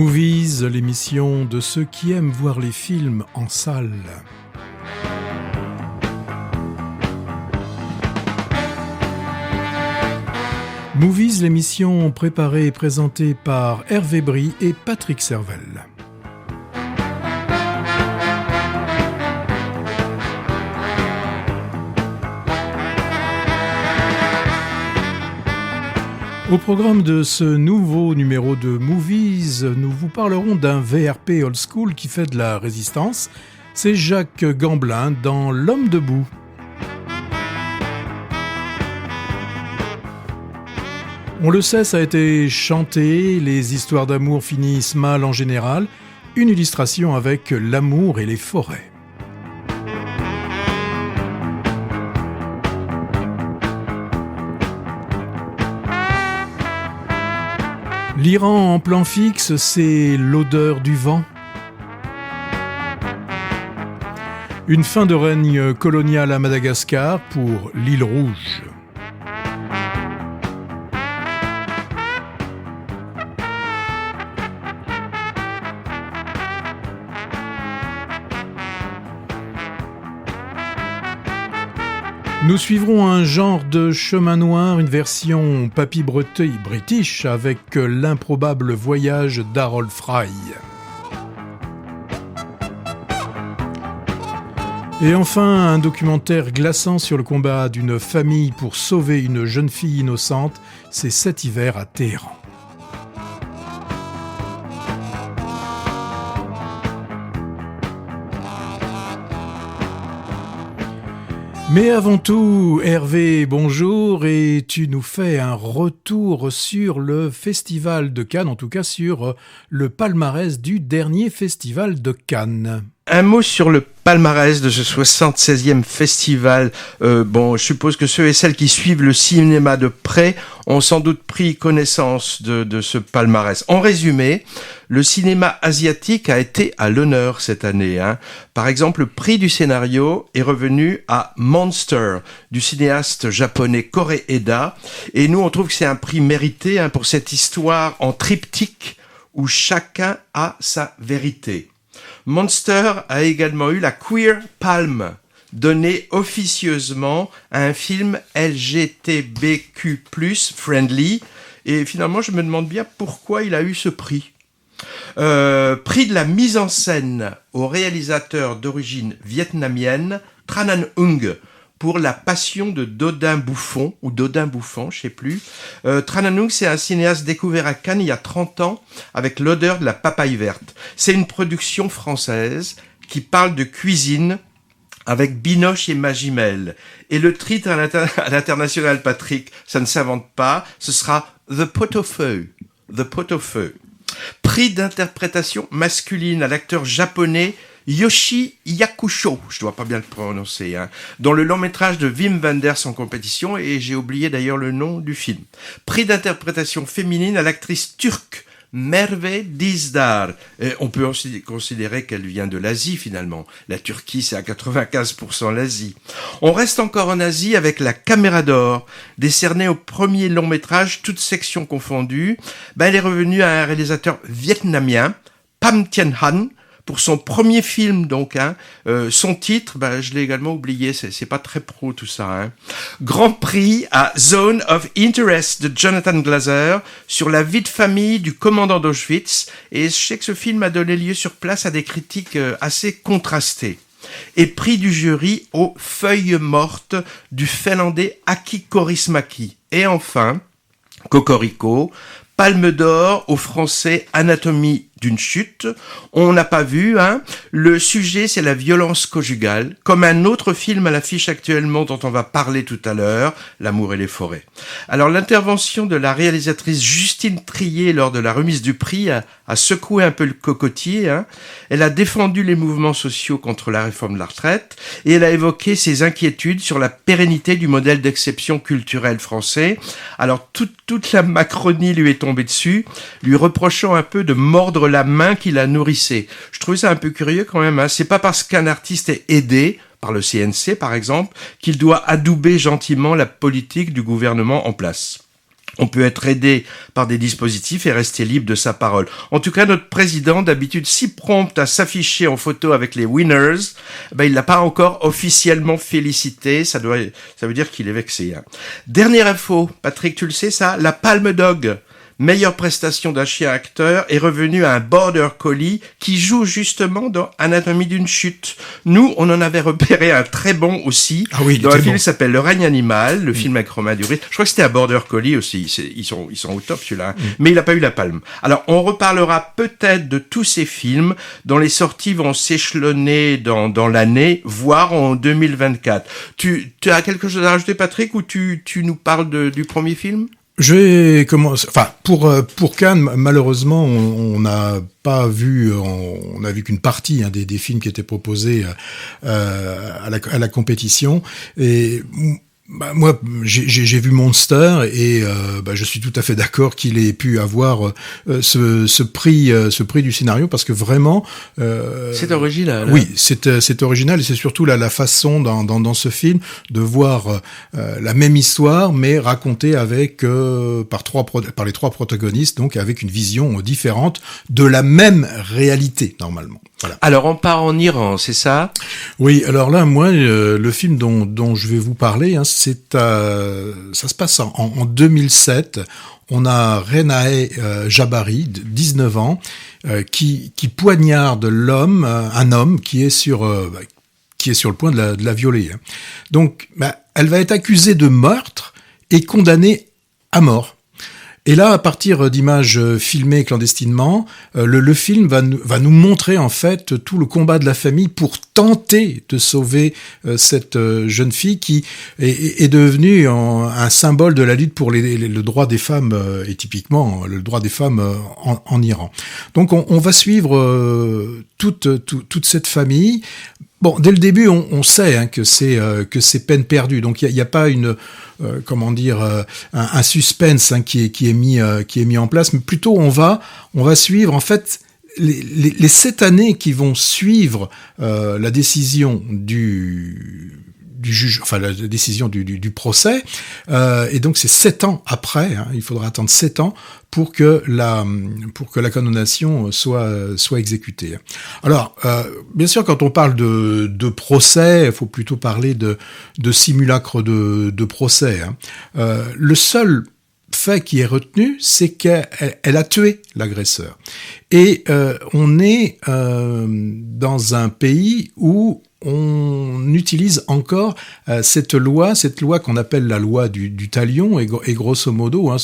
Movies, l'émission de ceux qui aiment voir les films en salle. Movies, l'émission préparée et présentée par Hervé Brie et Patrick Servel. Au programme de ce nouveau numéro de Movies, nous vous parlerons d'un VRP old school qui fait de la résistance. C'est Jacques Gamblin dans L'Homme debout. On le sait, ça a été chanté, les histoires d'amour finissent mal en général. Une illustration avec l'amour et les forêts. L'Iran en plan fixe, c'est l'odeur du vent. Une fin de règne colonial à Madagascar pour l'île Rouge. Nous suivrons un genre de chemin noir, une version papy british avec l'improbable voyage d'Harold Fry. Et enfin, un documentaire glaçant sur le combat d'une famille pour sauver une jeune fille innocente, c'est cet hiver à Téhéran. Mais avant tout, Hervé, bonjour, et tu nous fais un retour sur le Festival de Cannes, en tout cas sur le palmarès du dernier Festival de Cannes. Un mot sur le palmarès de ce 76e festival. Je suppose que ceux et celles qui suivent le cinéma de près ont sans doute pris connaissance de ce palmarès. En résumé, le cinéma asiatique a été à l'honneur cette année. Par exemple, le prix du scénario est revenu à Monster, du cinéaste japonais Koreeda. Et nous, on trouve que c'est un prix mérité pour cette histoire en triptyque où chacun a sa vérité. Monster a également eu la Queer Palm, donnée officieusement à un film LGBTQ+ friendly. Et finalement, je me demande bien pourquoi il a eu ce prix. Prix de la mise en scène au réalisateur d'origine vietnamienne, Tran Anh Ung, pour La Passion de Dodin Bouffon, ou Dodin Bouffon, je sais plus. Tran Anh Ung, c'est un cinéaste découvert à Cannes il y a 30 ans avec L'odeur de la papaye verte. C'est une production française qui parle de cuisine avec Binoche et Magimel. Et le titre à l'international, Patrick, ça ne s'invente pas, ce sera The Pot-au-Feu. The Pot-au-Feu. Prix d'interprétation masculine à l'acteur japonais Yoshi Yakusho, je dois pas bien le prononcer, dont le long métrage de Wim Wenders en compétition, et j'ai oublié d'ailleurs le nom du film. Prix d'interprétation féminine à l'actrice turque Merve Dizdar. On peut aussi considérer qu'elle vient de l'Asie finalement. La Turquie, c'est à 95% l'Asie. On reste encore en Asie avec la Caméra d'Or, décernée au premier long métrage, toutes sections confondues. Elle est revenue à un réalisateur vietnamien, Pham Thien Han, pour son premier film, donc, son titre, je l'ai également oublié, c'est pas très pro tout ça. Grand prix à Zone of Interest de Jonathan Glazer sur la vie de famille du commandant d'Auschwitz, et je sais que ce film a donné lieu sur place à des critiques assez contrastées. Et prix du jury aux Feuilles mortes du Finlandais Aki Kaurismäki. Et enfin, Cocorico, Palme d'or au français Anatomie d'une chute. On n'a pas vu, Le sujet, c'est la violence conjugale, comme un autre film à l'affiche actuellement dont on va parler tout à l'heure, L'amour et les forêts. Alors, l'intervention de la réalisatrice Justine Triet lors de la remise du prix a secoué un peu le cocotier. Elle a défendu les mouvements sociaux contre la réforme de la retraite et elle a évoqué ses inquiétudes sur la pérennité du modèle d'exception culturelle français. Alors, toute la Macronie lui est tombée dessus, lui reprochant un peu de mordre la main qui la nourrissait. Je trouvais ça un peu curieux quand même. C'est pas parce qu'un artiste est aidé par le CNC, par exemple, qu'il doit adouber gentiment la politique du gouvernement en place. On peut être aidé par des dispositifs et rester libre de sa parole. En tout cas, notre président, d'habitude si prompt à s'afficher en photo avec les winners, il l'a pas encore officiellement félicité. Ça veut dire qu'il est vexé. Hein. Dernière info, Patrick, tu le sais ça, la Palme Dog, meilleure prestation d'un chien acteur, est revenue à un border collie qui joue justement dans Anatomie d'une chute. Nous, on en avait repéré un très bon aussi. Ah oui, dans un film qui s'appelle Le règne animal, le film avec Romain Duris. Je crois que c'était un border collie aussi. Ils sont au top celui-là. Hein. Mais il n'a pas eu la palme. Alors, on reparlera peut-être de tous ces films dont les sorties vont s'échelonner dans l'année, voire en 2024. Tu as quelque chose à rajouter, Patrick, ou tu nous parles du premier film? Je vais commencer. Enfin, pour Cannes, malheureusement, on n'a pas vu, on a vu qu'une partie des films qui étaient proposés à la compétition. Et moi, j'ai vu Monster et je suis tout à fait d'accord qu'il ait pu avoir ce prix du scénario parce que vraiment c'est original. Oui, c'est original et c'est surtout la façon dans ce film de voir la même histoire mais racontée avec par les trois protagonistes, donc avec une vision différente de la même réalité normalement. Voilà. Alors on part en Iran, c'est ça? Oui, alors là, moi, le film dont je vais vous parler, ça se passe en 2007. On a Renae Jabari, 19 ans, qui poignarde un homme qui est sur le point de la violer. Donc, elle va être accusée de meurtre et condamnée à mort. Et là, à partir d'images filmées clandestinement, le film va nous montrer en fait tout le combat de la famille pour tenter de sauver cette jeune fille qui est devenue un symbole de la lutte pour le droit des femmes et typiquement le droit des femmes en Iran. Donc on va suivre toute cette famille. Bon, dès le début, on sait que c'est peine perdue. Donc il y a pas une un suspense qui est mis en place, mais plutôt on va suivre en fait les 7 années qui vont suivre la décision du juge, enfin la décision du procès, et donc c'est 7 ans après, il faudra attendre 7 ans pour que la condamnation soit exécutée. Alors, bien sûr, quand on parle de procès, il faut plutôt parler de simulacre de procès. Le seul fait qui est retenu, c'est qu'elle a tué l'agresseur. Et on est dans un pays où on utilise encore cette loi qu'on appelle la loi du talion, et grosso modo,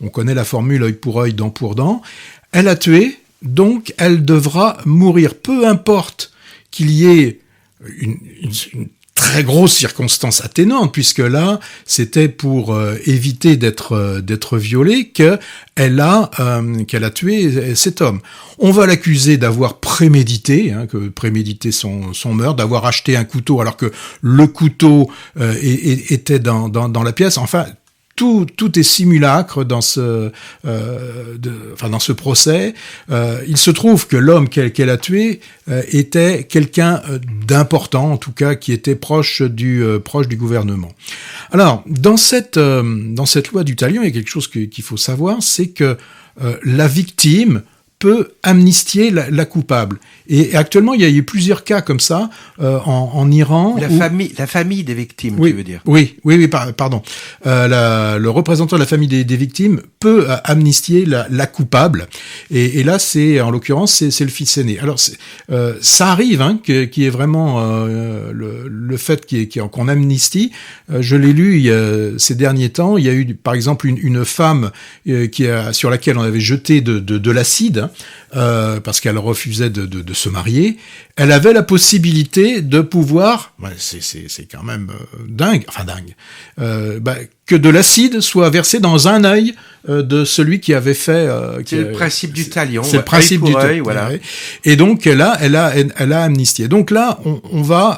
on connaît la formule œil pour œil, dent pour dent. Elle a tué, donc elle devra mourir, peu importe qu'il y ait une très grosse circonstance atténuante, puisque là, c'était pour éviter d'être violée qu'elle a tué cet homme. On va l'accuser d'avoir prémédité son meurtre, d'avoir acheté un couteau alors que le couteau était dans la pièce. Enfin, tout est simulacre dans ce procès. Il se trouve que l'homme qu'elle a tué était quelqu'un d'important, en tout cas qui était proche du gouvernement. Alors, dans cette loi du talion, il y a quelque chose qu'il faut savoir, c'est que la victime peut amnistier la coupable. Et actuellement, il y a eu plusieurs cas comme ça en Iran. La famille des victimes, oui, tu veux dire? Oui, pardon. Le représentant de la famille des victimes peut amnistier la coupable. Et là, en l'occurrence, c'est le fils aîné. Alors, ça arrive, qu'il y ait vraiment le fait qu'on amnistie. Je l'ai lu ces derniers temps. Il y a eu, par exemple, une femme sur laquelle on avait jeté de l'acide, parce qu'elle refusait de se marier. Elle avait la possibilité de pouvoir, c'est quand même dingue, que de l'acide soit versé dans un œil de celui qui avait fait. C'est le principe du talion. C'est le principe du talion. Voilà. Et donc elle a amnistié. Donc là, on va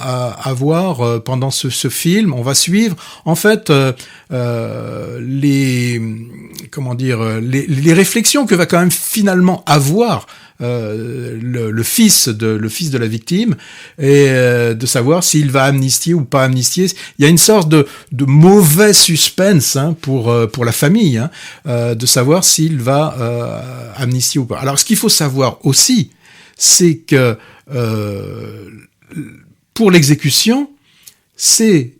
avoir pendant ce film, on va suivre en fait les réflexions que va quand même finalement avoir le fils de la victime et de savoir s'il va amnistier ou pas amnistier. Il y a une sorte de mauvais suspense pour la famille de savoir s'il va amnistier ou pas. Alors ce qu'il faut savoir aussi, c'est que pour l'exécution, c'est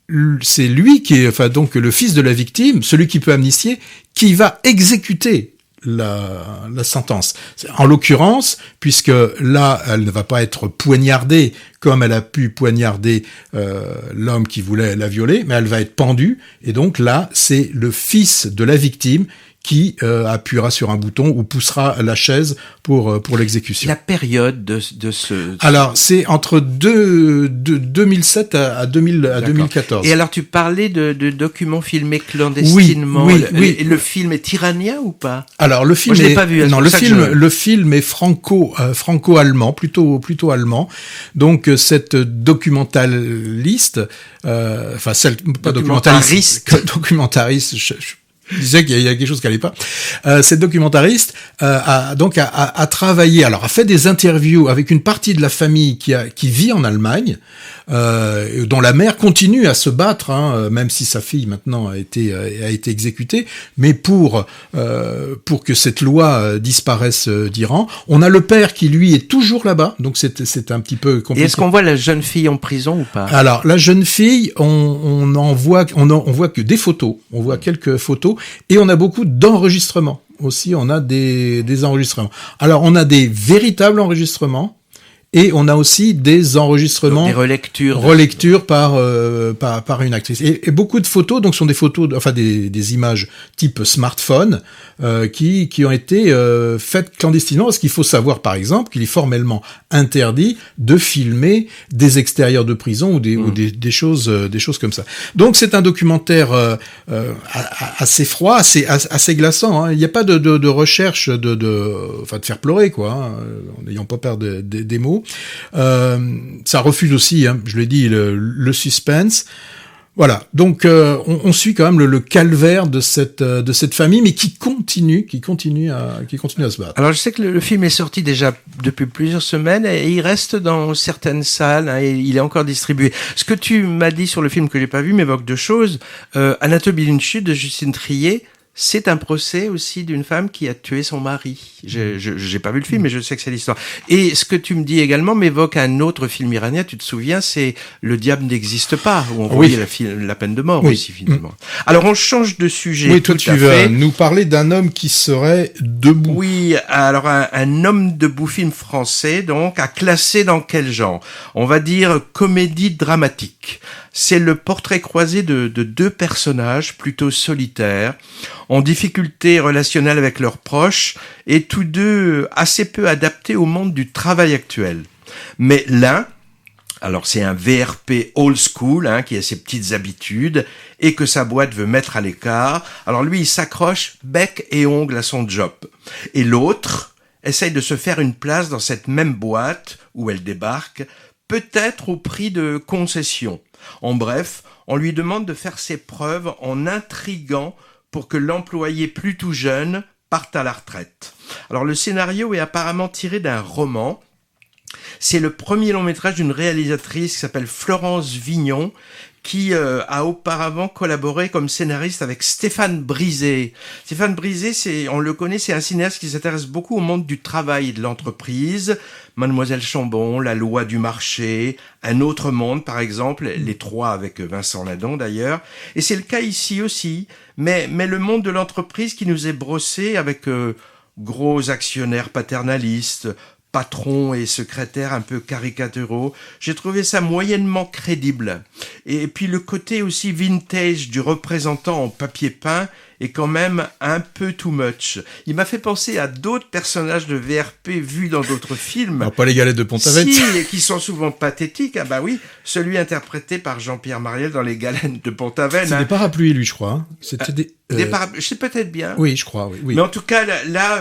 lui qui est, enfin donc le fils de la victime, celui qui peut amnistier, qui va exécuter la sentence. En l'occurrence, puisque là, elle ne va pas être poignardée comme elle a pu poignarder l'homme qui voulait la violer, mais elle va être pendue, et donc là, c'est le fils de la victime qui appuiera sur un bouton ou poussera la chaise pour l'exécution. La période de ce... Alors, c'est entre 2007 à 2014. Et alors, tu parlais de documents filmés clandestinement. Oui. Le film est iranien ou pas? Alors, le film Moi, je l'ai pas vu. Non, le film est franco-allemand, plutôt allemand. Donc, cette documentaliste, documentariste, je disais qu'il y a quelque chose qui allait pas. Cette documentariste a travaillé, alors a fait des interviews avec une partie de la famille qui vit en Allemagne, dont la mère continue à se battre, même si sa fille maintenant a été exécutée, mais pour que cette loi disparaisse d'Iran. On a le père qui lui est toujours là-bas, donc c'est un petit peu compliqué. Et est-ce qu'on voit la jeune fille en prison ou pas? Alors la jeune fille, on voit que des photos, on voit quelques photos. Et on a beaucoup d'enregistrements. Aussi, on a des enregistrements. Alors, on a des véritables enregistrements et on a aussi des enregistrements... Donc, des relectures. Relectures par une actrice. Et beaucoup de photos, donc, sont des photos, des images type smartphone, qui ont été faites clandestinement, parce qu'il faut savoir, par exemple, qu'il est formellement interdit de filmer des extérieurs de prison ou des choses comme ça. Donc, c'est un documentaire assez froid, assez glaçant. Il n'y a pas de recherche de faire pleurer, quoi, en n'ayant pas peur des mots. Ça refuse aussi, je l'ai dit, le suspense. Voilà, donc on suit quand même le calvaire de cette famille, mais qui continue à se battre. Alors je sais que le film est sorti déjà depuis plusieurs semaines et il reste dans certaines salles et il est encore distribué. Ce que tu m'as dit sur le film que j'ai pas vu m'évoque deux choses. Anatomie d'une chute de Justine Triet. C'est un procès aussi d'une femme qui a tué son mari. J'ai pas vu le film, mais je sais que c'est l'histoire. Et ce que tu me dis également m'évoque un autre film iranien, tu te souviens, c'est Le diable n'existe pas, où on voyait la peine de mort aussi, finalement. Alors, on change de sujet. Oui, toi, tu vas nous parler d'un homme qui serait debout. Oui, alors un homme debout, film français, donc, à classer dans quel genre? On va dire comédie dramatique. C'est le portrait croisé de deux personnages plutôt solitaires, en difficulté relationnelle avec leurs proches, et tous deux assez peu adaptés au monde du travail actuel. Mais l'un, alors c'est un VRP old school, qui a ses petites habitudes, et que sa boîte veut mettre à l'écart, alors lui il s'accroche bec et ongle à son job. Et l'autre essaye de se faire une place dans cette même boîte où elle débarque, peut-être au prix de concessions. En bref, on lui demande de faire ses preuves en intriguant pour que l'employé plus tout jeune parte à la retraite. Alors le scénario est apparemment tiré d'un roman. C'est le premier long métrage d'une réalisatrice qui s'appelle Florence Vignon, qui a auparavant collaboré comme scénariste avec Stéphane Brisé. Stéphane Brisé, on le connaît, c'est un cinéaste qui s'intéresse beaucoup au monde du travail et de l'entreprise. Mademoiselle Chambon, La loi du marché, Un autre monde par exemple, les trois avec Vincent Ladon d'ailleurs. Et c'est le cas ici aussi, mais le monde de l'entreprise qui nous est brossé avec gros actionnaires paternalistes, patrons et secrétaires un peu caricaturaux. J'ai trouvé ça moyennement crédible. Et puis le côté aussi vintage du représentant en papier peint est quand même un peu too much. Il m'a fait penser à d'autres personnages de VRP vus dans d'autres films. Alors, pas les galettes de Pont-Aven. Si, et qui sont souvent pathétiques. Ah bah oui, celui interprété par Jean-Pierre Mariel dans Les Galettes de Pont-Aven. C'est des parapluies, lui, je crois. C'était des parapluies, je sais peut-être bien. Oui, je crois, oui. Mais en tout cas, là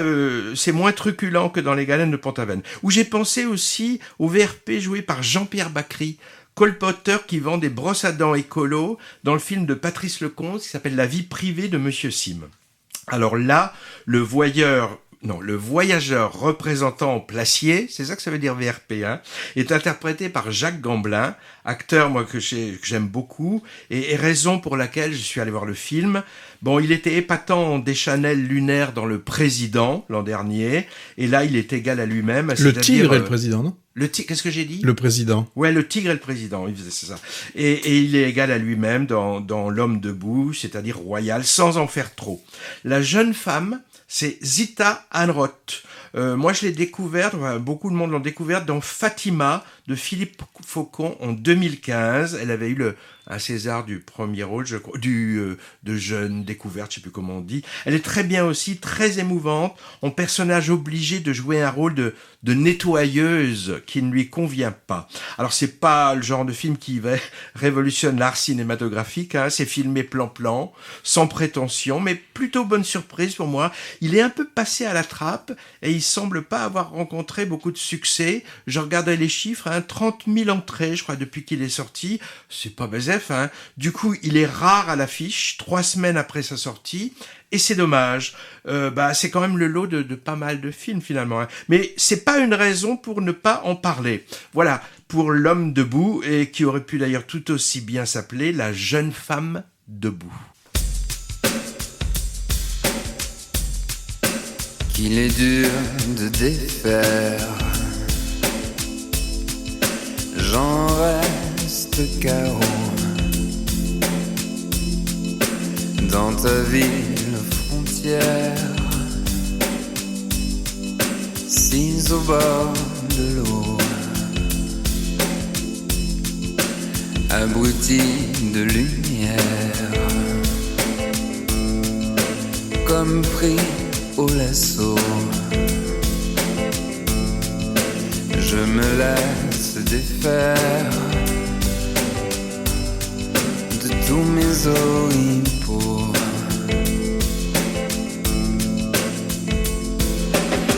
c'est moins truculent que dans Les Galettes de Pont-Aven. Où j'ai pensé aussi au VRP joué par Jean-Pierre Bacry, colporteur qui vend des brosses à dents écolo dans le film de Patrice Lecomte qui s'appelle La vie privée de Monsieur Sim. Alors là, le voyeur Non, le voyageur représentant Placier, c'est ça que ça veut dire VRP, hein, est interprété par Jacques Gamblin, acteur moi que j'aime beaucoup, et raison pour laquelle je suis allé voir le film. Bon, il était épatant en Deschanel lunaire dans Le Président l'an dernier, et là il est égal à lui-même. Le tigre et le président, non ? Qu'est-ce que j'ai dit ? Le président. Ouais, le tigre et le président, c'est ça. Et il est égal à lui-même dans L'Homme debout, c'est-à-dire royal, sans en faire trop. La jeune femme, c'est Zita Hanroth. Moi, je l'ai découverte, beaucoup de monde l'ont découverte dans Fatima de Philippe Faucon en 2015. Elle avait eu un César du premier rôle, je crois, de jeune découverte, je sais plus comment on dit. Elle est très bien aussi, très émouvante, en personnage obligé de jouer un rôle de nettoyeuse qui ne lui convient pas. Alors, c'est pas le genre de film qui révolutionne l'art cinématographique, hein. C'est filmé plan-plan, sans prétention, mais plutôt bonne surprise pour moi. Il est un peu passé à la trappe et il semble pas avoir rencontré beaucoup de succès. Je regardais les chiffres, 30 000 entrées, je crois, depuis qu'il est sorti. C'est pas baisef, hein. Du coup, il est rare à l'affiche, 3 semaines après sa sortie. Et c'est dommage. C'est quand même le lot de pas mal de films, finalement, hein. Mais c'est pas une raison pour ne pas en parler. Voilà, pour L'Homme debout, et qui aurait pu d'ailleurs tout aussi bien s'appeler La jeune femme debout. Qu'il est dur de défaire, j'en reste carreau dans ta ville frontière, sise au bord de l'eau, abruti de lumière, comme pris au lasso, je me laisse défaire de tous mes oripeaux.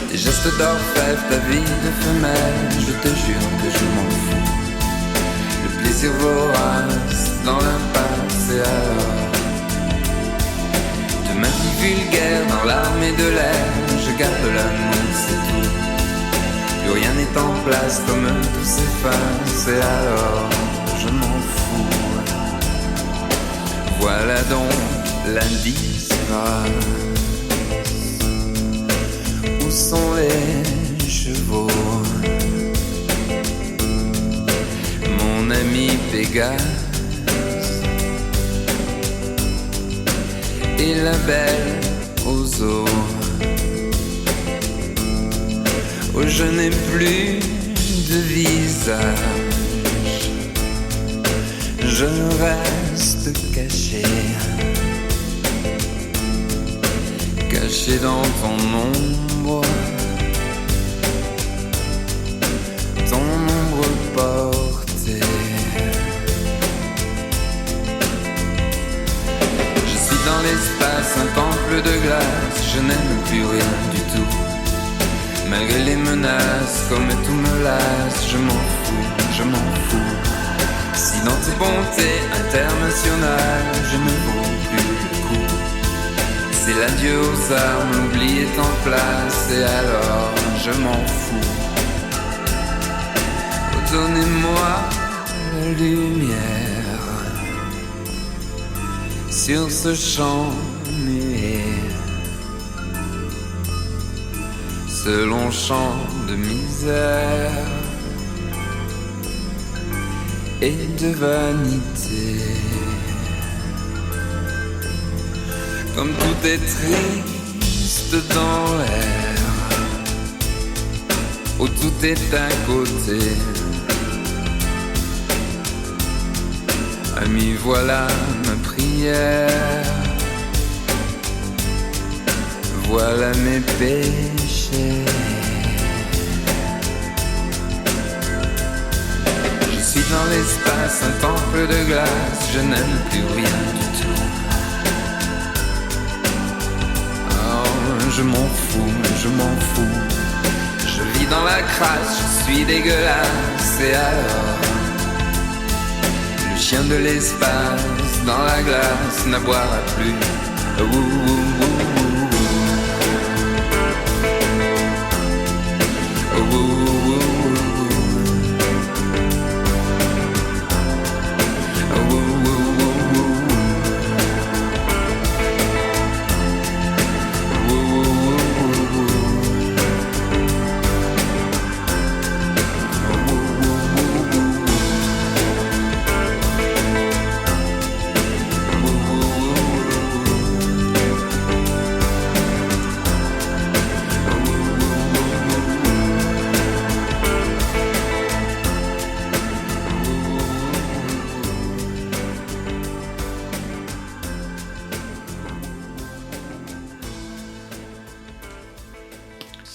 Tes gestes d'orfèvre, ta vie de femelle, je te jure que je m'en fous. Le plaisir vorace dans l'impasse, et alors de ma vie vulgaire dans l'armée de l'air, je garde l'amour, c'est tout. Plus rien n'est en place, comme tout s'efface, et alors je m'en fous. Voilà donc l'indice race. Où sont les chevaux? Mon ami Pégase et la belle aux eaux. Oh, je n'ai plus de visage, je reste caché, caché dans ton ombre, ton ombre portée. Je suis dans l'espace, un temple de glace, je n'aime plus rien du tout. Malgré les menaces, comme tout me lasse, je m'en fous, je m'en fous. Si dans tes bontés internationales, je ne vaux plus le coup, c'est l'adieu aux armes, l'oubli est en place, et alors je m'en fous. Oh, donnez-moi la lumière sur ce champ muet, ce long champ de misère et de vanité. Comme tout est triste dans l'air, où tout est à côté. Ami, voilà ma prière, voilà mes péchés. Je suis dans l'espace, un temple de glace, je n'aime plus rien du tout. Oh, je m'en fous, je m'en fous. Je vis dans la crasse, je suis dégueulasse, et alors le chien de l'espace dans la glace n'aboiera plus. Ouh, ouh, ouh, ouh.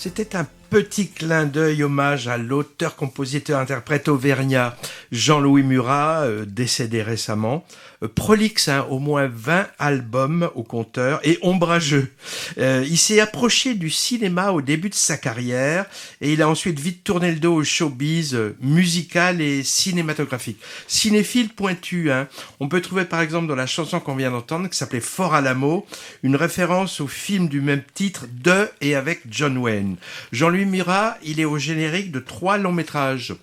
C'était un petit clin d'œil hommage à l'auteur, compositeur, interprète auvergnat Jean-Louis Murat, décédé récemment. Prolixe, au moins 20 albums au compteur et ombrageux. Il s'est approché du cinéma au début de sa carrière et il a ensuite vite tourné le dos au showbiz musical et cinématographique. Cinéphile pointu, on peut trouver par exemple dans la chanson qu'on vient d'entendre qui s'appelait Fort Alamo, une référence au film du même titre de et avec John Wayne. Jean-Louis Murat, il est au générique de 3 longs métrages.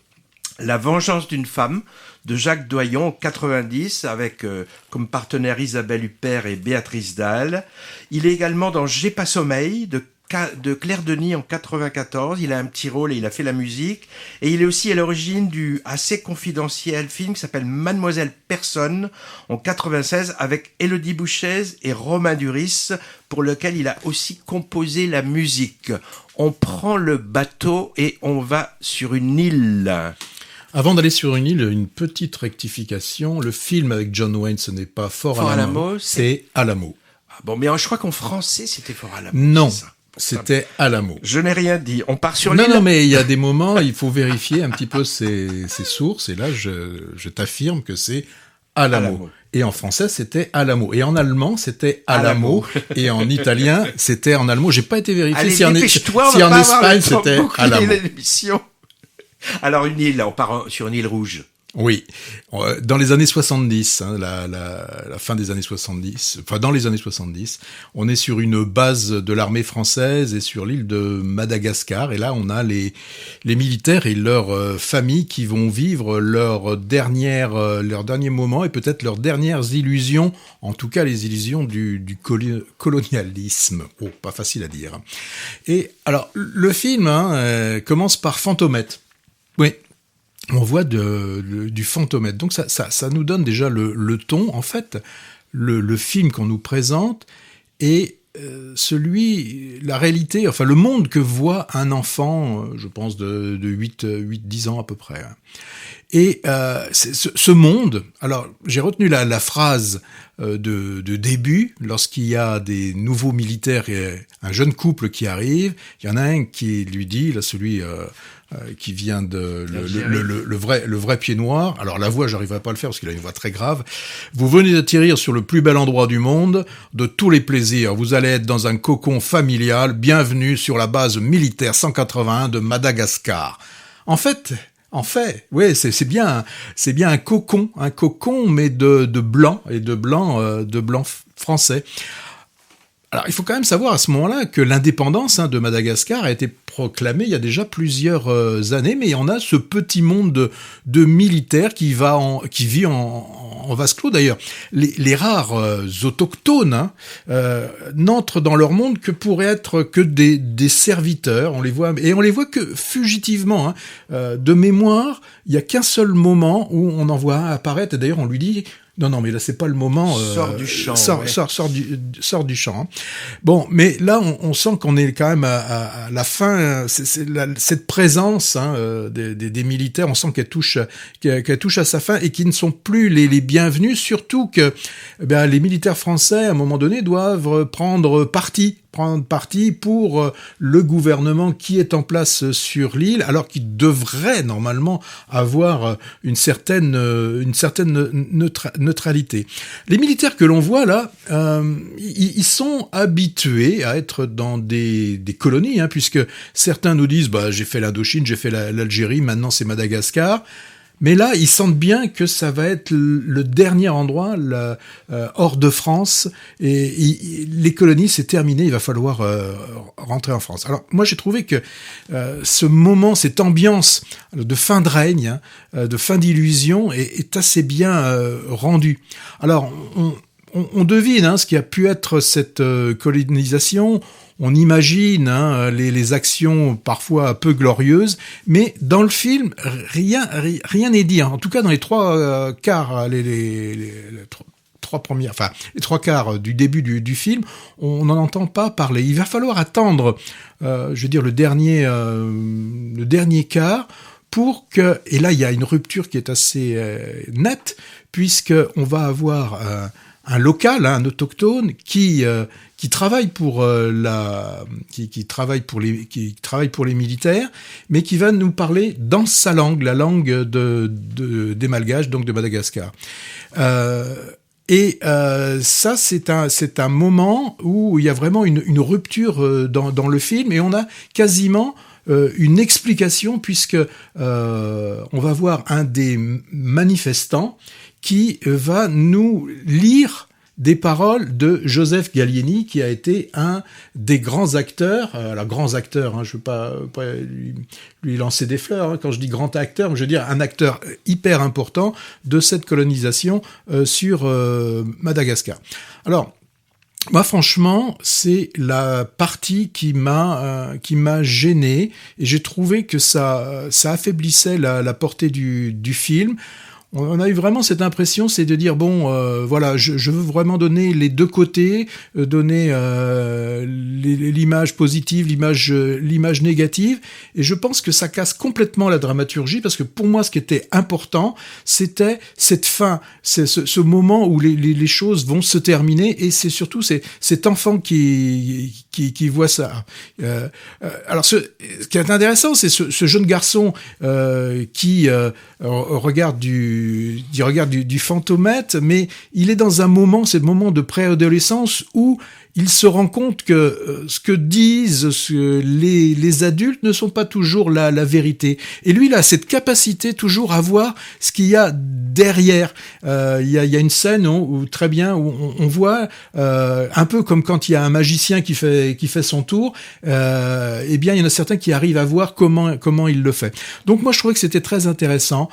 La vengeance d'une femme de Jacques Doyon en 90 avec comme partenaire Isabelle Huppert et Béatrice Dalle. Il est également dans J'ai pas sommeil de Claire Denis en 94. Il a un petit rôle et il a fait la musique. Et il est aussi à l'origine du assez confidentiel film qui s'appelle Mademoiselle Personne en 96 avec Élodie Bouchez et Romain Duris pour lequel il a aussi composé la musique. On prend le bateau et on va sur une île. Avant d'aller sur une île, une petite rectification. Le film avec John Wayne, ce n'est pas Fort Alamo, c'est Alamo. Ah bon, mais je crois qu'en français, c'était Fort Alamo. Non, c'était Alamo. Je n'ai rien dit. On part sur l'île. Non, mais il y a des moments, il faut vérifier un petit peu ses sources. Et là, je t'affirme que c'est Alamo. Et en français, c'était Alamo. Et en allemand, c'était Alamo. Et en italien, c'était en allemand. J'ai pas été vérifié. Allez, si en Espagne, c'était Alamo. Alors une île, on part sur une île rouge. Oui, dans les années 70, la fin des années 70, enfin dans les années 70, on est sur une base de l'armée française et sur l'île de Madagascar. Et là, on a les militaires et leurs familles qui vont vivre leurs derniers moments et peut-être leurs dernières illusions, en tout cas les illusions du colonialisme. Oh, pas facile à dire. Et alors, le film commence par Fantomette. Oui, on voit du fantomètre. Donc ça nous donne déjà le ton. En fait, le film qu'on nous présente est la réalité, enfin le monde que voit un enfant, je pense de 8-10 ans à peu près. Et ce monde, alors j'ai retenu la phrase de début, lorsqu'il y a des nouveaux militaires et un jeune couple qui arrive, il y en a un qui lui dit, là celui qui vient de le vrai pied noir. Alors la voix, j'arriverai pas à le faire parce qu'il a une voix très grave. Vous venez d'atterrir sur le plus bel endroit du monde, de tous les plaisirs. Vous allez être dans un cocon familial. Bienvenue sur la base militaire 181 de Madagascar. En fait, oui, c'est bien un cocon, mais de blanc et de blanc français. Alors, il faut quand même savoir à ce moment-là que l'indépendance de Madagascar a été proclamée il y a déjà plusieurs années, mais il y en a ce petit monde de militaires qui vit en vase clos. D'ailleurs, les rares autochtones n'entrent dans leur monde que pour être que des serviteurs. On les voit que fugitivement. De mémoire, il y a qu'un seul moment où on en voit un apparaître. Et d'ailleurs, on lui dit. Non, mais là, c'est pas le moment. Sors du champ. Sors du champ. Bon, mais là, on sent qu'on est quand même à la fin. Cette présence des militaires, on sent qu'elle touche à sa fin et qu'ils ne sont plus les bienvenus. Surtout que les militaires français, à un moment donné, doivent prendre parti pour le gouvernement qui est en place sur l'île, alors qu'il devrait normalement avoir une certaine neutralité. Les militaires que l'on voit là, ils sont habitués à être dans des colonies, puisque certains nous disent j'ai fait l'Indochine, j'ai fait l'Algérie, maintenant c'est Madagascar. Mais là, ils sentent bien que ça va être le dernier endroit hors de France. Et les colonies, c'est terminé. Il va falloir rentrer en France. Alors, moi, j'ai trouvé que ce moment, cette ambiance de fin de règne, de fin d'illusion, est assez bien rendue. Alors, on devine ce qui a pu être cette colonisation. On imagine les actions parfois peu glorieuses, mais dans le film, rien n'est dit. En tout cas, dans les trois quarts, les trois quarts du début du film, on n'en entend pas parler. Il va falloir attendre, le dernier quart pour que, et là il y a une rupture qui est assez nette, puisque on va avoir un local, un autochtone qui qui travaille pour qui travaille pour les militaires, mais qui va nous parler dans sa langue, la langue des Malgaches, donc de Madagascar. Ça, c'est un moment où il y a vraiment une rupture dans le film, et on a quasiment une explication, puisque on va voir un des manifestants qui va nous lire des paroles de Joseph Gallieni, qui a été un des grands acteurs, grands acteurs, je ne veux pas lui lancer des fleurs, quand je dis grand acteur, je veux dire un acteur hyper important de cette colonisation sur Madagascar. Alors, moi, franchement, c'est la partie qui m'a gêné, et j'ai trouvé que ça affaiblissait la portée du film. On a eu vraiment cette impression, c'est de dire voilà, je veux vraiment donner les deux côtés, donner l'image positive, l'image négative, et je pense que ça casse complètement la dramaturgie, parce que pour moi, ce qui était important, c'était cette fin, c'est ce moment où les choses vont se terminer, et c'est surtout cet enfant qui voit ça. Alors, ce qui est intéressant, c'est ce jeune garçon qui regarde du fantomètre, mais il est dans un moment, c'est le moment de préadolescence où il se rend compte que ce que disent les adultes ne sont pas toujours la vérité. Et lui, il a cette capacité toujours à voir ce qu'il y a derrière. Il y a une scène où très bien, où on voit un peu comme quand il y a un magicien qui fait son tour. Eh bien, il y en a certains qui arrivent à voir comment il le fait. Donc moi, je trouvais que c'était très intéressant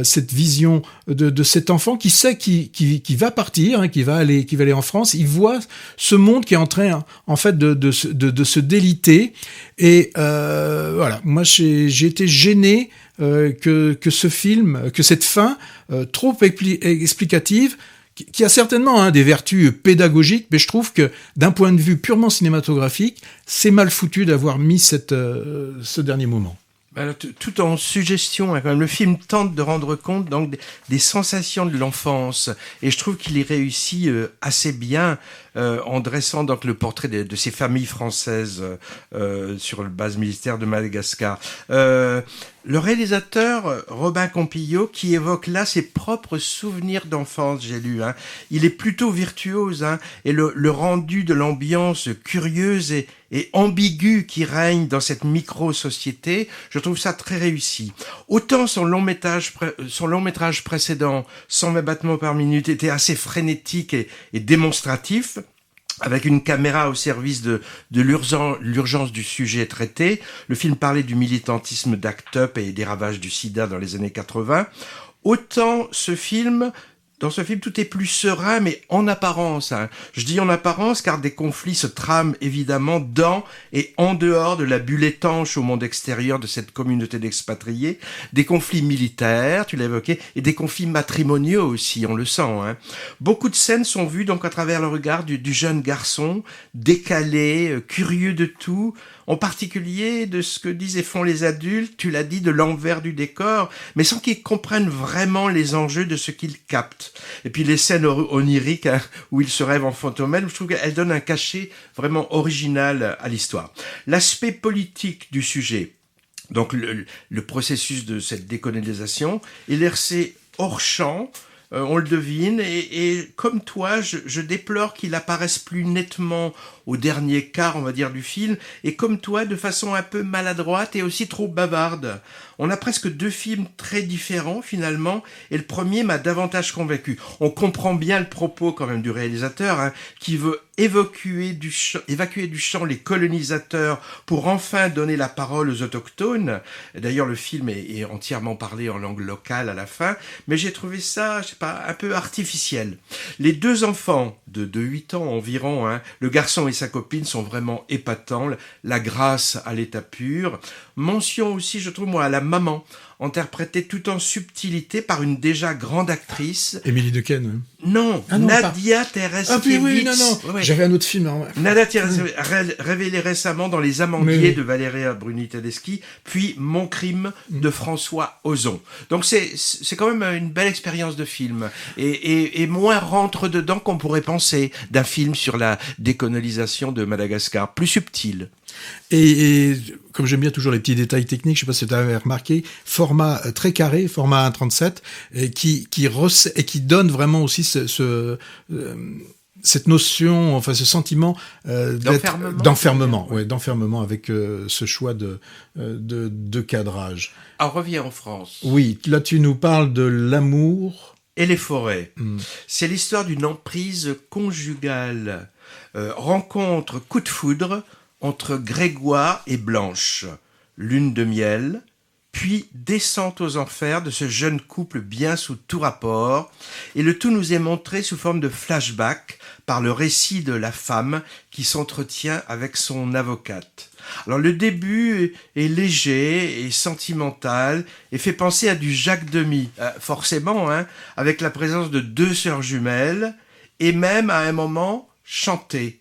cette vision de cet enfant qui sait qui va partir, qui va aller en France. Il voit ce monde qui est en train, en fait, de se déliter. Et voilà, moi, j'ai été gêné que ce film, que cette fin trop explicative, qui a certainement des vertus pédagogiques, mais je trouve que d'un point de vue purement cinématographique, c'est mal foutu d'avoir mis ce dernier moment. Alors, tout en suggestion, quand même, le film tente de rendre compte donc des sensations de l'enfance, et je trouve qu'il y réussit assez bien en dressant donc le portrait de ces familles françaises sur la base militaire de Madagascar. Le réalisateur Robin Campillo, qui évoque là ses propres souvenirs d'enfance, j'ai lu, il est plutôt virtuose, et le rendu de l'ambiance curieuse et ambiguë qui règne dans cette micro-société, je trouve ça très réussi. Autant son long métrage précédent, 120 battements par minute, était assez frénétique et démonstratif, avec une caméra au service de l'urgence du sujet traité. Le film parlait du militantisme d'Act Up et des ravages du sida dans les années 80. Autant dans ce film, tout est plus serein, mais en apparence. Je dis en apparence car des conflits se trament évidemment dans et en dehors de la bulle étanche au monde extérieur de cette communauté d'expatriés. Des conflits militaires, tu l'as évoqué, et des conflits matrimoniaux aussi, on le sent. Beaucoup de scènes sont vues donc à travers le regard du jeune garçon, décalé, curieux de tout, en particulier de ce que disent et font les adultes, tu l'as dit, de l'envers du décor, mais sans qu'ils comprennent vraiment les enjeux de ce qu'ils captent. Et puis les scènes oniriques où ils se rêvent en fantomène, je trouve qu'elles donnent un cachet vraiment original à l'histoire. L'aspect politique du sujet, donc le processus de cette décolonisation, est laissé hors champ. On le devine, et comme toi, je déplore qu'il apparaisse plus nettement au dernier quart, on va dire, du film, et comme toi, de façon un peu maladroite et aussi trop bavarde. On a presque deux films très différents, finalement, et le premier m'a davantage convaincu. On comprend bien le propos, quand même, du réalisateur, qui veut évacuer du champ les colonisateurs pour enfin donner la parole aux autochtones. D'ailleurs, le film est entièrement parlé en langue locale à la fin, mais j'ai trouvé ça, un peu artificiel. Les deux enfants de 8 ans environ, le garçon et sa copine sont vraiment épatants, la grâce à l'état pur. Mention aussi, je trouve, moi, à la maman, interprété tout en subtilité par une déjà grande actrice. Émilie Dequesne. Non, Nadia Tereskevitch. Ah puis oui, non. Ouais. J'avais un autre film. Alors... Nadia Tereskevitch, révélée récemment dans Les Amandiers de Valéria Bruni-Tedeschi, puis Mon crime de François Ozon. Donc c'est quand même une belle expérience de film et moins rentre dedans qu'on pourrait penser d'un film sur la décolonisation de Madagascar, plus subtil. Et comme j'aime bien toujours les petits détails techniques, je ne sais pas si tu avais remarqué, format très carré, format 1.37, qui donne vraiment aussi cette notion, enfin ce sentiment d'enfermement avec ce choix de cadrage. On revient en France. Oui, là tu nous parles de l'amour et les forêts. C'est l'histoire d'une emprise conjugale. Rencontre coup de foudre entre Grégoire et Blanche, lune de miel, puis descente aux enfers de ce jeune couple bien sous tout rapport, et le tout nous est montré sous forme de flashback par le récit de la femme qui s'entretient avec son avocate. Alors le début est léger et sentimental et fait penser à du Jacques Demy, forcément, avec la présence de 2 sœurs jumelles, et même à un moment chanté.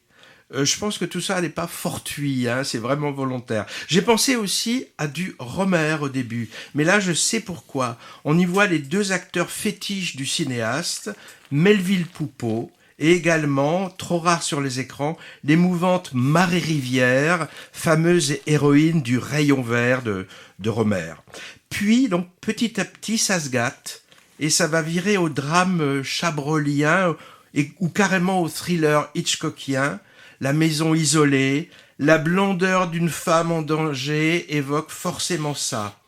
Je pense que tout ça n'est pas fortuit, c'est vraiment volontaire. J'ai pensé aussi à du Rohmer au début, mais là je sais pourquoi. On y voit les 2 acteurs fétiches du cinéaste, Melville Poupeau, et également, trop rare sur les écrans, l'émouvante Marie Rivière, fameuse héroïne du Rayon vert de Rohmer. Puis, donc, petit à petit, ça se gâte, et ça va virer au drame chabrolien, ou carrément au thriller hitchcockien. La maison isolée, la blondeur d'une femme en danger évoque forcément ça.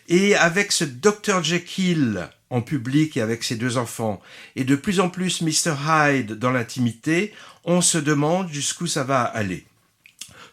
Et avec ce Dr Jekyll en public et avec ses 2 enfants, et de plus en plus Mr Hyde dans l'intimité, on se demande jusqu'où ça va aller.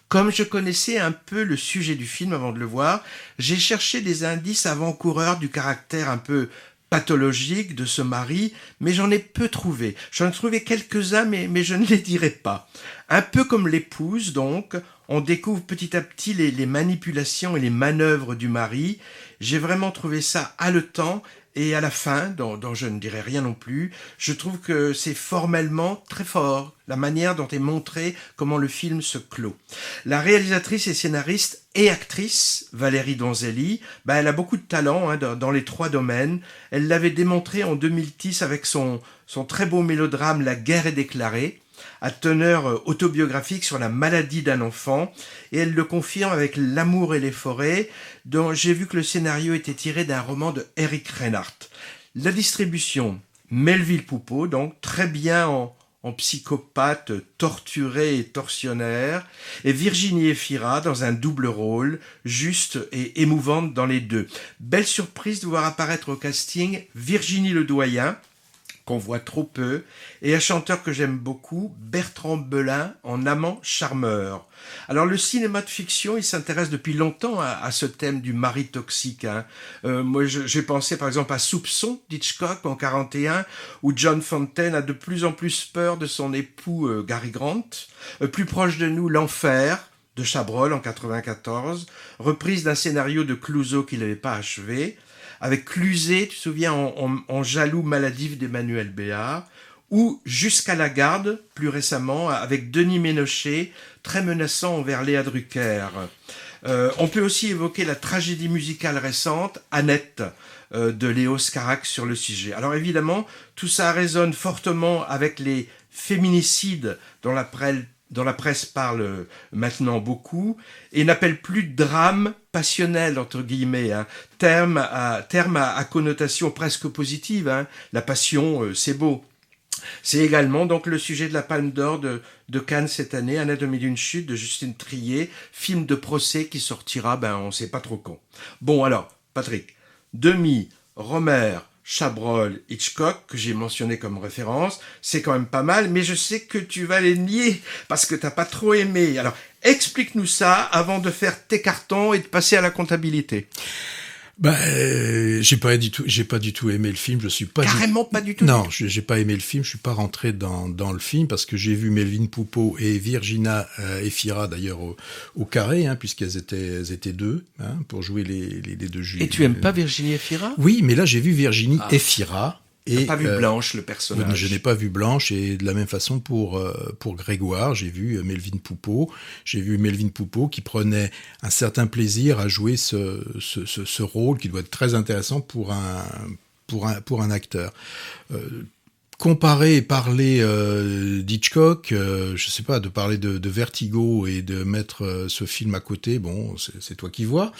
Comme je connaissais un peu le sujet du film avant de le voir, j'ai cherché des indices avant-coureurs du caractère un peu pathologique de ce mari, mais j'en ai peu trouvé. J'en ai trouvé quelques-uns, mais je ne les dirai pas. Un peu comme l'épouse, donc, on découvre petit à petit les manipulations et les manœuvres du mari. J'ai vraiment trouvé ça haletant, et à la fin, dont je ne dirai rien non plus, je trouve que c'est formellement très fort, la manière dont est montré comment le film se clôt. La réalisatrice et scénariste et actrice, Valérie Donzelli, elle a beaucoup de talent dans les 3 domaines. Elle l'avait démontré en 2010 avec son très beau mélodrame La guerre est déclarée, à teneur autobiographique sur la maladie d'un enfant, et elle le confirme avec L'amour et les forêts, dont j'ai vu que le scénario était tiré d'un roman de Eric Reinhardt. La distribution, Melville Poupeau, donc très bien en psychopathe torturé et tortionnaire, et Virginie Efira dans un double rôle, juste et émouvante dans les 2. Belle surprise de voir apparaître au casting Virginie Ledoyen, qu'on voit trop peu, et un chanteur que j'aime beaucoup, Bertrand Belin, en amant charmeur. Alors le cinéma de fiction, il s'intéresse depuis longtemps à ce thème du mari toxique. Moi, j'ai pensé par exemple à Soupçon d'Hitchcock en 1941, où John Fontaine a de plus en plus peur de son époux Cary Grant. Plus proche de nous, L'Enfer de Chabrol en 1994, reprise d'un scénario de Clouzot qu'il n'avait pas achevé, avec Cluzet, tu te souviens, en jaloux maladif d'Emmanuel Béard, ou Jusqu'à la garde, plus récemment, avec Denis Ménochet, très menaçant envers Léa Drucker. On peut aussi évoquer la tragédie musicale récente, Annette, de Léos Carax sur le sujet. Alors évidemment, tout ça résonne fortement avec les féminicides dont la presse parle maintenant beaucoup, et n'appelle plus de drame passionnel, entre guillemets, terme à connotation presque positive. La passion, c'est beau. C'est également donc le sujet de la Palme d'Or de Cannes cette année, Anatomie d'une chute de Justine Triet, film de procès qui sortira, on ne sait pas trop quand. Bon alors, Patrick, Demy, Rohmer, Chabrol, Hitchcock, que j'ai mentionné comme référence, c'est quand même pas mal, mais je sais que tu vas les nier parce que t'as pas trop aimé. Alors, explique-nous ça avant de faire tes cartons et de passer à la comptabilité. J'ai pas du tout aimé le film. Je suis pas Carrément pas du tout. Non, j'ai pas aimé le film. Je suis pas rentré dans le film parce que j'ai vu Melvin Poupeau et Virginia Efira d'ailleurs au carré, hein, puisqu'elles étaient deux, hein, pour jouer les deux juifs. Et tu aimes pas Virginie Efira? Oui, mais là j'ai vu Virginie Efira. T'as pas vu Blanche, le personnage? Je n'ai pas vu Blanche, et de la même façon pour Grégoire, j'ai vu Melvin Poupeau. J'ai vu Melvin Poupeau qui prenait un certain plaisir à jouer ce rôle qui doit être très intéressant pour un acteur. Comparer et parler d'Hitchcock, je sais pas, de parler de Vertigo et de mettre ce film à côté, bon, c'est toi qui vois.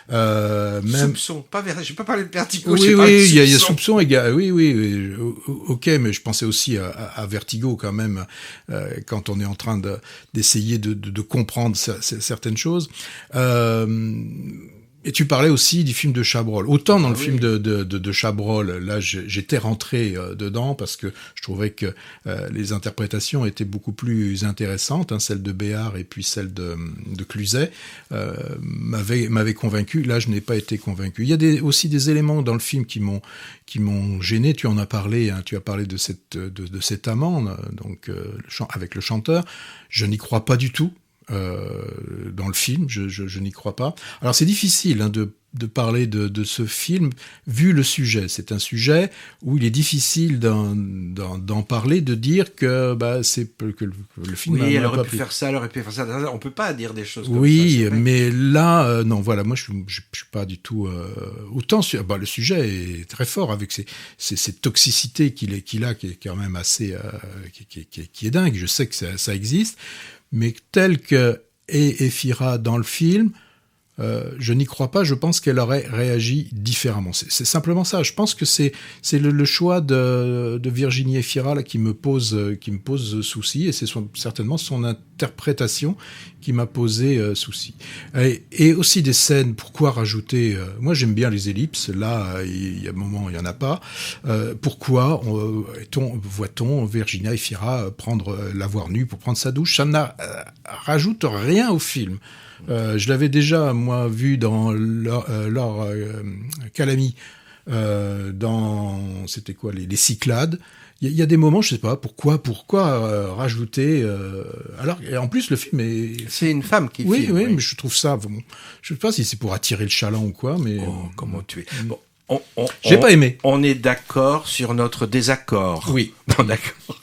Soupçon, j'ai pas parlé de Vertigo. Oui, il y a Soupçon, oui, ok, mais je pensais aussi à Vertigo quand même, quand on est en train d'essayer de comprendre certaines choses. Et tu parlais aussi du film de Chabrol. Autant dans le film de Chabrol, là j'étais rentré dedans parce que je trouvais que les interprétations étaient beaucoup plus intéressantes, hein, celle de Béard et puis celle de Cluzet m'avait convaincu. Là je n'ai pas été convaincu. Il y a aussi des éléments dans le film qui m'ont gêné. Tu en as parlé, hein, tu as parlé de cet amant, donc avec le chanteur. Je n'y crois pas du tout. Dans le film, je n'y crois pas. Alors c'est difficile, hein, de parler de ce film vu le sujet. C'est un sujet où il est difficile d'en parler, de dire que le film. Oui, elle aurait pu faire ça, elle aurait pu faire ça. On peut pas dire des choses comme ça. Oui, mais là, non, voilà, moi je suis pas du tout autant. Le sujet est très fort avec cette toxicité qu'il a, qui est quand même assez, qui est dingue. Je sais que ça existe. Mais tel que est Efira dans le film, je n'y crois pas. Je pense qu'elle aurait réagi différemment. C'est simplement ça. Je pense que c'est le choix de Virginie Efira là qui me pose souci, et c'est certainement son interprétation qui m'a posé souci. Et aussi des scènes. Pourquoi rajouter moi, j'aime bien les ellipses. Là, il y a un moment, il y en a pas. Pourquoi voit-on Virginie Efira l'avoir nue pour prendre sa douche? Ça n'a rajoute rien au film. Je l'avais déjà, moi, vu dans Laure Calamy, dans, c'était quoi, les Cyclades. Il y a des moments, je sais pas, pourquoi rajouter... alors, et en plus, le film est... C'est une femme qui filme. Oui, oui, mais je trouve ça... Bon, je sais pas si c'est pour attirer le chaland ou quoi, mais... Oh, comment tu es... Bon. J'ai pas aimé. On est d'accord sur notre désaccord. Oui. Bon, d'accord.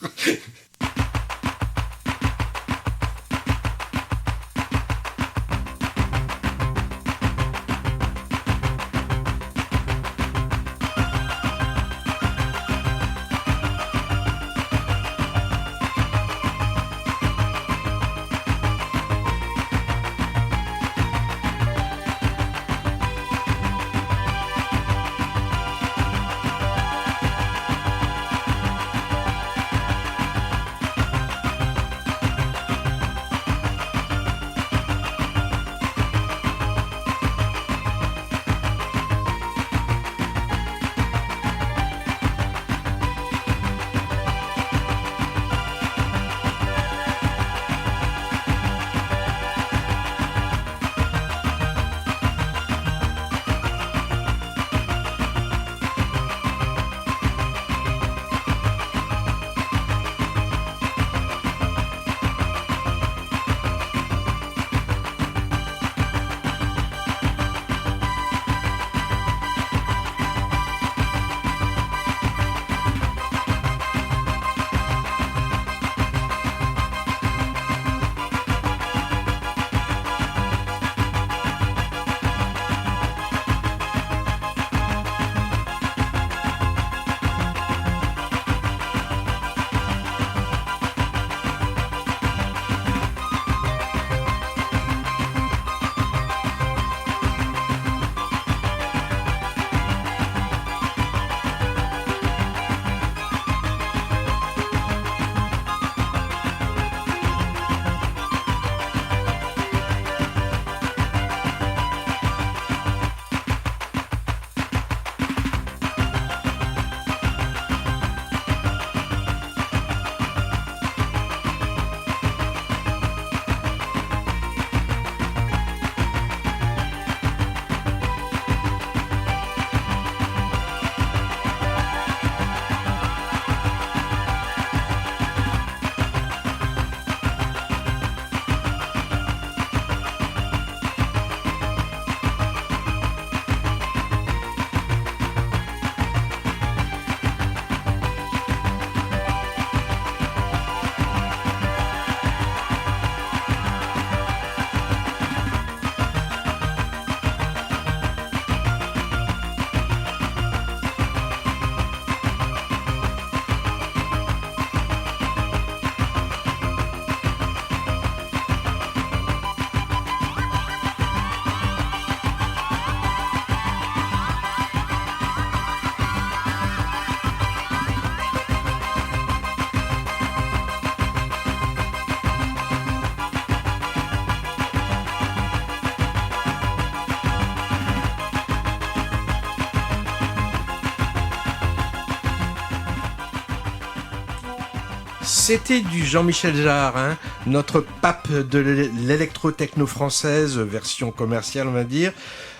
C'était du Jean-Michel Jarre, hein, notre pape de l'électro-techno française, version commerciale on va dire.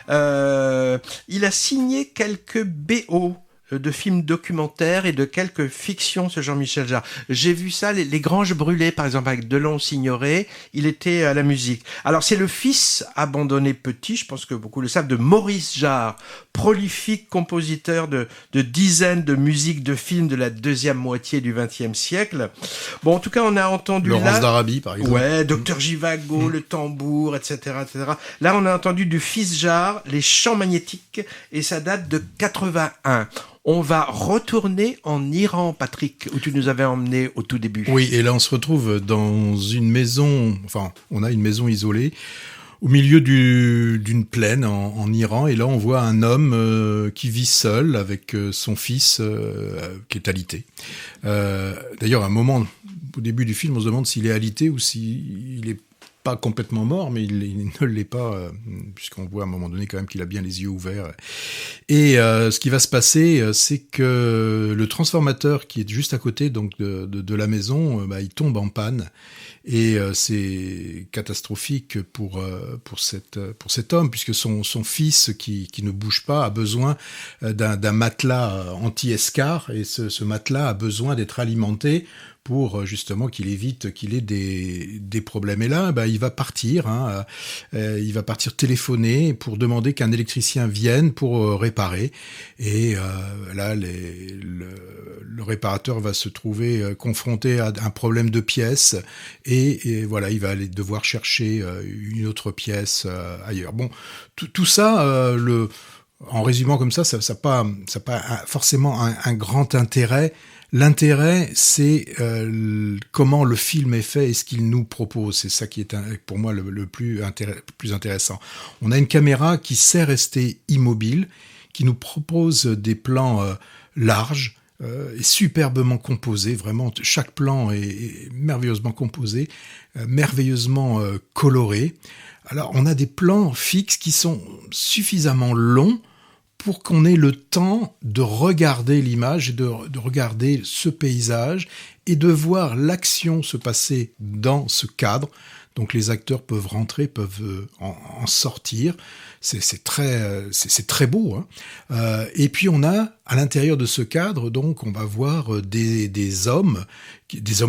Il a signé quelques BO de films documentaires et de quelques fictions, ce Jean-Michel Jarre. J'ai vu ça, les Granges brûlées, par exemple, avec Delon-Signoret, il était à la musique. Alors, c'est le fils abandonné petit, je pense que beaucoup le savent, de Maurice Jarre, prolifique compositeur de dizaines de musiques de films de la deuxième moitié du XXe siècle. Bon, en tout cas, on a entendu Laurence d'Arabie, par exemple. Ouais, Docteur Givago, le tambour, etc., etc. Là, on a entendu du fils Jarre, les chants magnétiques, et ça date de 81. On va retourner en Iran, Patrick, où tu nous avais emmené au tout début. Oui, et là on se retrouve dans une maison, enfin on a une maison isolée, au milieu d'une plaine en Iran, et là on voit un homme qui vit seul avec son fils qui est alité. D'ailleurs, à un moment, au début du film, on se demande s'il est alité ou s'il est pas complètement mort, mais il ne l'est pas, puisqu'on voit à un moment donné quand même qu'il a bien les yeux ouverts. Et ce qui va se passer, c'est que le transformateur qui est juste à côté donc de la maison, il tombe en panne. Et c'est catastrophique pour cet homme, puisque son fils qui ne bouge pas a besoin d'un matelas anti-escar, et ce matelas a besoin d'être alimenté pour justement qu'il évite qu'il ait des problèmes. Et là, il va partir, il va partir téléphoner pour demander qu'un électricien vienne pour réparer. Et là, le réparateur va se trouver confronté à un problème de pièce, et voilà, il va aller devoir chercher une autre pièce ailleurs. Bon, tout ça, en résumant comme ça pas forcément un grand intérêt. L'intérêt, c'est comment le film est fait et ce qu'il nous propose. C'est ça qui est pour moi le plus intéressant. On a une caméra qui sait rester immobile, qui nous propose des plans larges et superbement composés. Vraiment, chaque plan est merveilleusement composé, merveilleusement coloré. Alors, on a des plans fixes qui sont suffisamment longs pour qu'on ait le temps de regarder l'image et de regarder ce paysage et de voir l'action se passer dans ce cadre. Donc les acteurs peuvent rentrer, peuvent en sortir. C'est très beau, hein. Et puis on a à l'intérieur de ce cadre, donc on va voir des hommes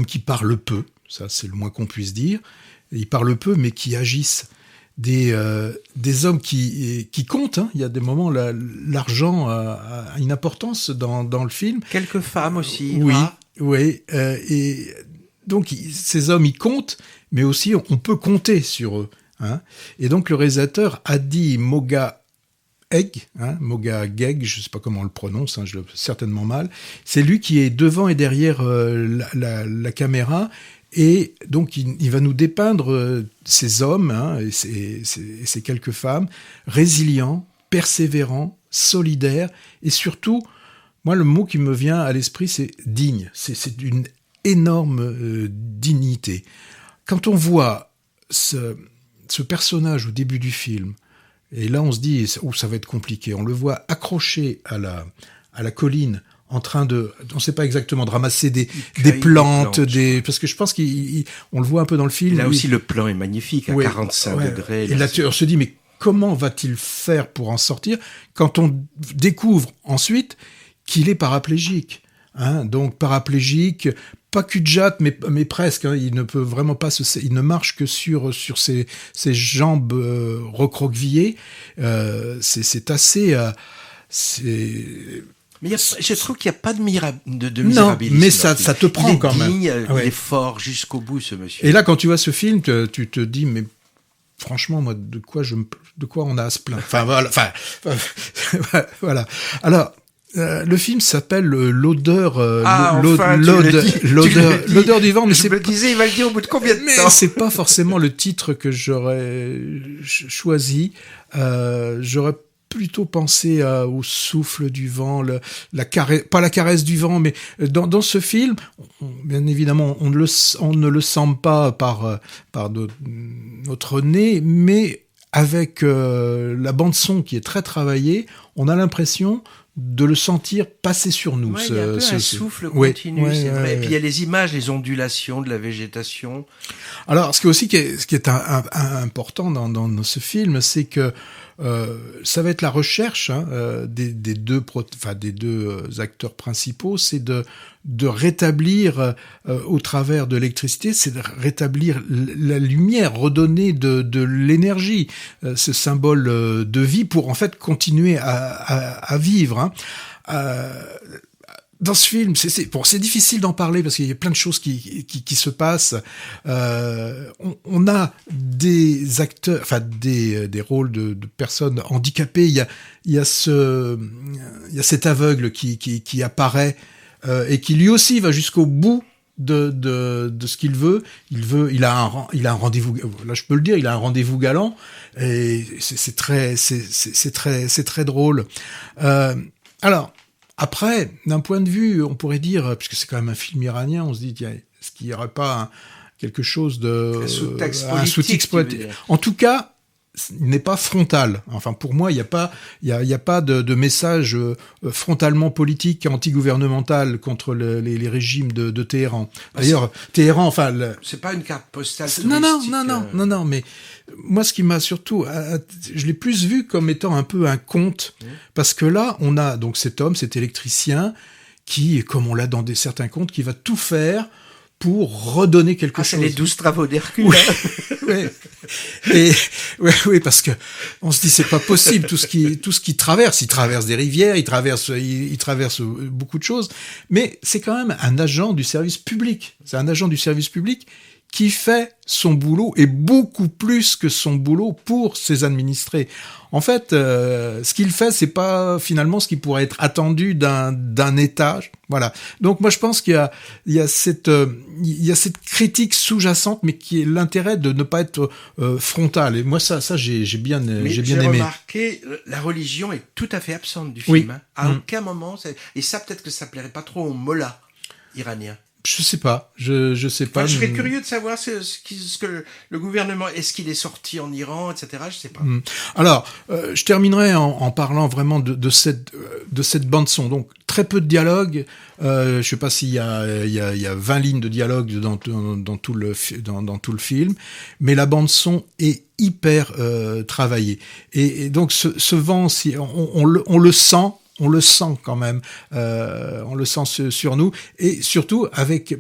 qui parlent peu. Ça, c'est le moins qu'on puisse dire. Ils parlent peu, mais qui agissent. Des hommes qui comptent, hein. Il y a des moments là, l'argent a une importance dans le film. Quelques femmes aussi. Oui, oui. Et donc ces hommes, ils comptent, mais aussi on peut compter sur eux, hein. Et donc le réalisateur Hadi Moghadegh, Moghadegh, je sais pas comment on le prononce, hein, je le certainement mal. C'est lui qui est devant et derrière la caméra. Et donc, il va nous dépeindre ces hommes, hein, et ces quelques femmes, résilients, persévérants, solidaires, et surtout, moi, le mot qui me vient à l'esprit, c'est digne. C'est d'une énorme dignité. Quand on voit ce personnage au début du film, et là, on se dit, ça va être compliqué. On le voit accroché à la colline, en train on ne sait pas exactement, de ramasser des plantes, parce que je pense on le voit un peu dans le film. Là aussi, le plan est magnifique, à 45 degrés. Et là, on se dit, mais comment va-t-il faire pour en sortir quand on découvre ensuite qu'il est paraplégique, hein, donc paraplégique, pas cul-de-jatte, mais presque, hein, il ne peut vraiment pas il ne marche que sur ses jambes recroquevillées. C'est assez... Mais je trouve qu'il n'y a pas de misérabilisme. Non, mais ça te prend quand même. Il est fort jusqu'au bout, ce monsieur. Et là, quand tu vois ce film, tu te dis, mais franchement, moi, de quoi on a à se plaindre. Voilà. Alors, le film s'appelle l'odeur, l'odeur du vent. Mais je me disais, il va le dire au bout de combien de temps? Mais c'est pas forcément le titre que j'aurais choisi. J'aurais plutôt penser au souffle du vent, pas la caresse du vent, mais dans ce film, bien évidemment, on ne le sent pas par notre nez, mais avec la bande son qui est très travaillée, on a l'impression de le sentir passer sur nous. Ouais, il y a un peu un souffle continu, c'est vrai. Et puis il y a les images, les ondulations de la végétation. Alors, ce qui est important dans ce film, c'est que ça va être la recherche des deux acteurs principaux, c'est de rétablir au travers de l'électricité, c'est de rétablir la lumière, redonner de l'énergie, ce symbole de vie pour en fait continuer à vivre. Dans ce film, c'est difficile d'en parler parce qu'il y a plein de choses qui se passent. On a des acteurs, enfin des rôles de personnes handicapées. Il y a cet aveugle qui apparaît et qui lui aussi va jusqu'au bout de ce qu'il veut. Il a un rendez-vous. Là, je peux le dire, il a un rendez-vous galant et c'est très drôle. Alors. Après, d'un point de vue, on pourrait dire, puisque c'est quand même un film iranien, on se dit, est-ce qu'il n'y aurait pas quelque chose un sous-texte politique. En tout cas, il n'est pas frontal. Enfin, pour moi, il n'y a pas de message frontalement politique, anti-gouvernemental contre les régimes de Téhéran. D'ailleurs, Téhéran, enfin... C'est pas une carte postale touristique. Non, mais moi, ce qui m'a surtout... je l'ai plus vu comme étant un peu un conte, parce que là, on a donc cet homme, cet électricien, qui, comme on l'a dans certains contes, qui va tout faire pour redonner quelque chose. C'est les 12 travaux d'Hercule. Oui, parce que on se dit c'est pas possible tout ce qui traverse. Il traverse des rivières, il traverse beaucoup de choses, mais c'est quand même un agent du service public. C'est un agent du service public qui fait son boulot et beaucoup plus que son boulot pour ses administrés. En fait, ce qu'il fait, c'est pas finalement ce qui pourrait être attendu d'un État. Voilà. Donc moi, je pense qu'il y a cette critique sous-jacente, mais qui est l'intérêt de ne pas être frontal. Et moi, ça, j'ai bien aimé. J'ai remarqué, la religion est tout à fait absente du film. Hein. À aucun moment, et ça, peut-être que ça plairait pas trop aux mollahs iraniens. Je sais pas, je sais pas. Enfin, je serais curieux de savoir ce que le gouvernement, est-ce qu'il est sorti en Iran, etc. Je sais pas. Alors, je terminerai en parlant vraiment de cette bande son. Donc très peu de dialogue. Je sais pas s'il y a 20 lignes de dialogue dans tout le film, mais la bande son est hyper travaillée. Et donc ce vent, on le sent. On le sent quand même, on le sent sur nous, et surtout avec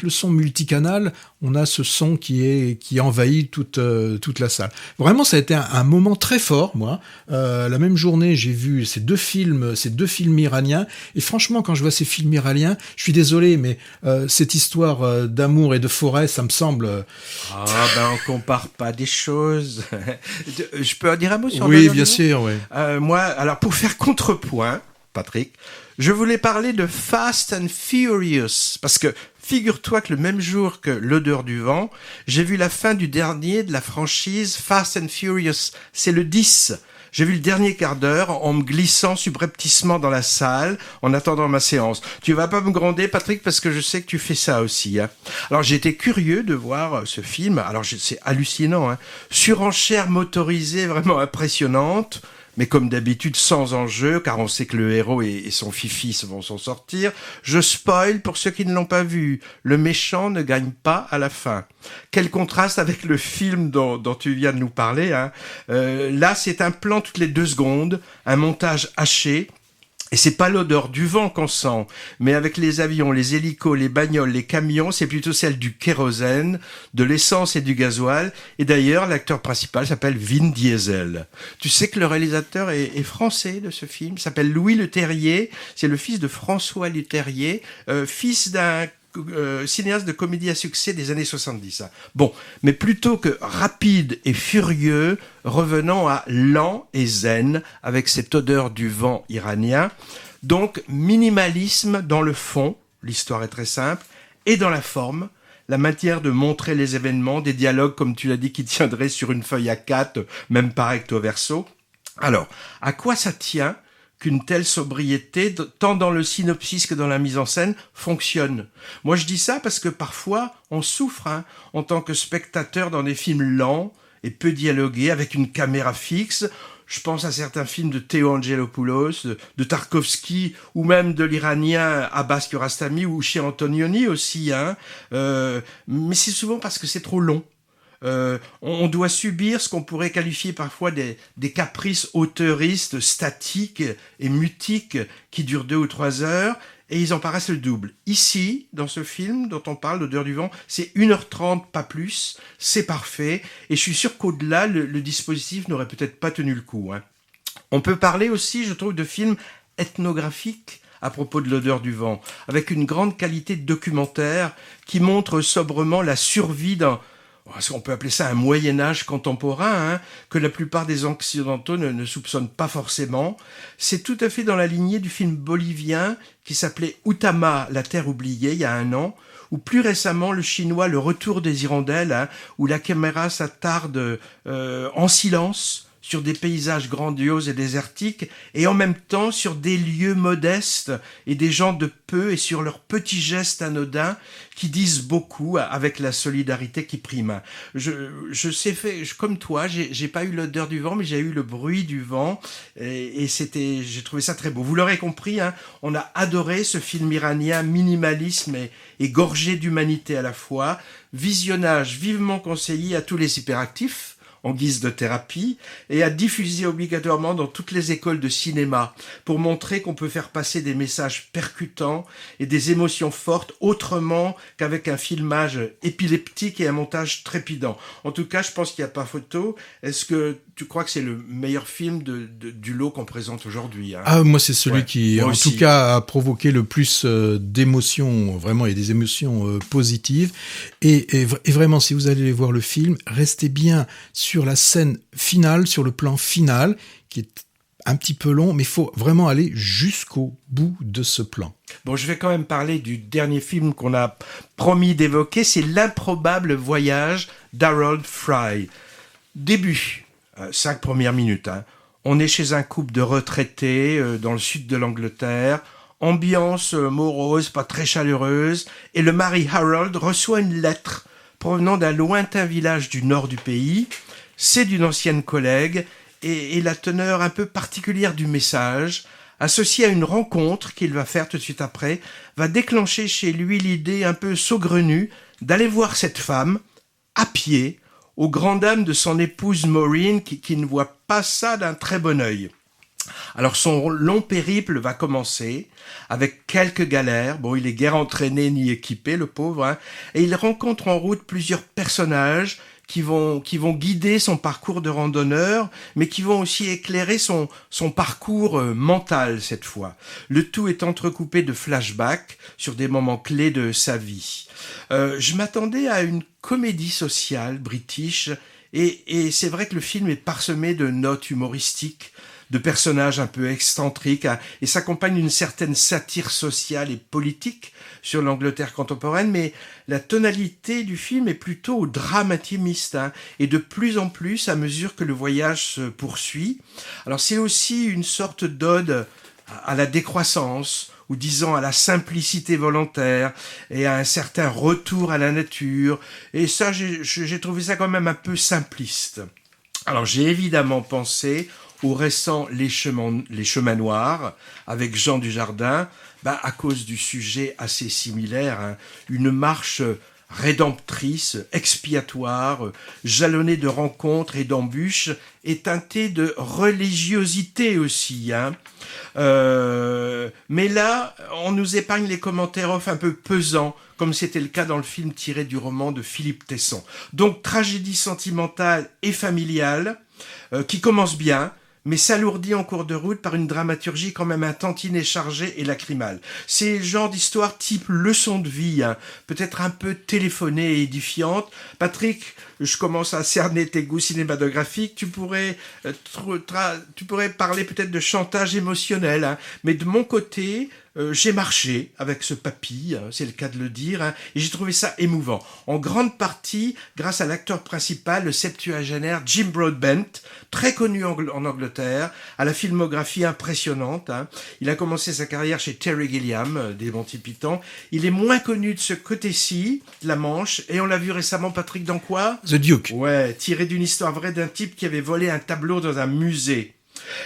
le son multicanal, on a ce son qui envahit toute la salle. Vraiment, ça a été un moment très fort, moi. La même journée, j'ai vu ces deux films iraniens, et franchement, quand je vois ces films iraniens, je suis désolé, mais cette histoire d'amour et de forêt, ça me semble. On compare pas des choses. Je peux en dire un mot sur Oui, bien sûr, oui. Moi, alors pour faire contrepoint, Patrick, je voulais parler de Fast and Furious, parce que figure-toi que le même jour que L'odeur du vent, j'ai vu la fin du dernier de la franchise Fast and Furious. C'est le 10. J'ai vu le dernier quart d'heure en me glissant subrepticement dans la salle en attendant ma séance. Tu vas pas me gronder, Patrick, parce que je sais que tu fais ça aussi. Hein. Alors j'étais curieux de voir ce film. Alors c'est hallucinant. Hein. Surenchère motorisée vraiment impressionnante. Mais comme d'habitude, sans enjeu, car on sait que le héros et son fifi vont s'en sortir. Je spoil pour ceux qui ne l'ont pas vu. Le méchant ne gagne pas à la fin. Quel contraste avec le film dont tu viens de nous parler. Hein. Là, c'est un plan toutes les 2 secondes, un montage haché. Et c'est pas l'odeur du vent qu'on sent, mais avec les avions, les hélicos, les bagnoles, les camions, c'est plutôt celle du kérosène, de l'essence et du gasoil. Et d'ailleurs, l'acteur principal s'appelle Vin Diesel. Tu sais que le réalisateur est français de ce film, s'appelle Louis Leterrier. C'est le fils de François Leterrier, fils d'un cinéaste de comédie à succès des années 70. Bon, mais plutôt que rapide et furieux, revenons à lent et zen avec cette odeur du vent iranien. Donc, minimalisme dans le fond, l'histoire est très simple, et dans la forme, la manière de montrer les événements, des dialogues, comme tu l'as dit, qui tiendraient sur une feuille A4, même par recto verso. Alors, à quoi ça tient qu'une telle sobriété, tant dans le synopsis que dans la mise en scène, fonctionne? Moi, je dis ça parce que parfois, on souffre en tant que spectateur dans des films lents et peu dialogués, avec une caméra fixe. Je pense à certains films de Théo Angelopoulos, de Tarkovsky, ou même de l'Iranien Abbas Kiarostami ou chez Antonioni aussi. Mais c'est souvent parce que c'est trop long. On doit subir ce qu'on pourrait qualifier parfois des caprices auteuristes statiques et mutiques qui durent 2 ou 3 heures, et ils en paraissent le double. Ici, dans ce film dont on parle, L'odeur du vent, c'est 1h30, pas plus, c'est parfait, et je suis sûr qu'au-delà, le dispositif n'aurait peut-être pas tenu le coup. On peut parler aussi, je trouve, de films ethnographiques à propos de L'odeur du vent, avec une grande qualité de documentaire qui montre sobrement la survie on peut appeler ça un Moyen-Âge contemporain, que la plupart des Occidentaux ne soupçonnent pas forcément. C'est tout à fait dans la lignée du film bolivien qui s'appelait Outama, la terre oubliée, il y a 1 an, ou plus récemment le chinois Le retour des hirondelles, où la caméra s'attarde en silence sur des paysages grandioses et désertiques, et en même temps sur des lieux modestes et des gens de peu, et sur leurs petits gestes anodins qui disent beaucoup avec la solidarité qui prime. Je sais, comme toi, j'ai pas eu l'odeur du vent, mais j'ai eu le bruit du vent, et j'ai trouvé ça très beau. Vous l'aurez compris, on a adoré ce film iranien, minimalisme et gorgé d'humanité à la fois. Visionnage vivement conseillé à tous les hyperactifs, en guise de thérapie, et à diffuser obligatoirement dans toutes les écoles de cinéma pour montrer qu'on peut faire passer des messages percutants et des émotions fortes autrement qu'avec un filmage épileptique et un montage trépidant. En tout cas, je pense qu'il n'y a pas photo. Est-ce que tu crois que c'est le meilleur film du lot qu'on présente aujourd'hui? Moi, c'est celui qui, moi en aussi, tout cas, a provoqué le plus d'émotions, vraiment, et des émotions positives. Et vraiment, si vous allez voir le film, restez bien sur la scène finale, sur le plan final, qui est un petit peu long, mais il faut vraiment aller jusqu'au bout de ce plan. Bon, je vais quand même parler du dernier film qu'on a promis d'évoquer, c'est L'improbable voyage d'Harold Fry. Début, 5 premières minutes. On est chez un couple de retraités dans le sud de l'Angleterre, ambiance morose, pas très chaleureuse, et le mari Harold reçoit une lettre provenant d'un lointain village du nord du pays. C'est d'une ancienne collègue, et la teneur un peu particulière du message, associée à une rencontre qu'il va faire tout de suite après, va déclencher chez lui l'idée un peu saugrenue d'aller voir cette femme, à pied, aux grandes dames de son épouse Maureen, qui ne voit pas ça d'un très bon œil. Alors son long périple va commencer, avec quelques galères. Bon, il est guère entraîné ni équipé, le pauvre, et il rencontre en route plusieurs personnages qui vont guider son parcours de randonneur, mais qui vont aussi éclairer son parcours mental cette fois. Le tout est entrecoupé de flashbacks sur des moments clés de sa vie. Je m'attendais à une comédie sociale british, et c'est vrai que le film est parsemé de notes humoristiques, de personnages un peu excentriques, et s'accompagne d'une certaine satire sociale et politique sur l'Angleterre contemporaine, mais la tonalité du film est plutôt drame intimiste, et de plus en plus à mesure que le voyage se poursuit. Alors c'est aussi une sorte d'ode à la décroissance, ou disons à la simplicité volontaire, et à un certain retour à la nature, et ça j'ai trouvé ça quand même un peu simpliste. Alors j'ai évidemment pensé au récent Les Chemins Noirs, avec Jean Dujardin, à cause du sujet assez similaire, une marche rédemptrice, expiatoire, jalonnée de rencontres et d'embûches, et teintée de religiosité aussi. Mais là, on nous épargne les commentaires off un peu pesants, comme c'était le cas dans le film tiré du roman de Philippe Tesson. Donc, tragédie sentimentale et familiale, qui commence bien, mais s'alourdit en cours de route par une dramaturgie quand même un tantinet chargée et lacrymale. C'est le genre d'histoire type leçon de vie, peut-être un peu téléphonée et édifiante. Patrick, je commence à cerner tes goûts cinématographiques. Tu pourrais parler peut-être de chantage émotionnel, mais de mon côté, j'ai marché avec ce papy, c'est le cas de le dire, et j'ai trouvé ça émouvant. En grande partie, grâce à l'acteur principal, le septuagénaire Jim Broadbent, très connu en Angleterre, à la filmographie impressionnante. Il a commencé sa carrière chez Terry Gilliam, des Monty Python. Il est moins connu de ce côté-ci, de la Manche, et on l'a vu récemment, Patrick, dans quoi ? The Duke. Ouais, tiré d'une histoire vraie d'un type qui avait volé un tableau dans un musée.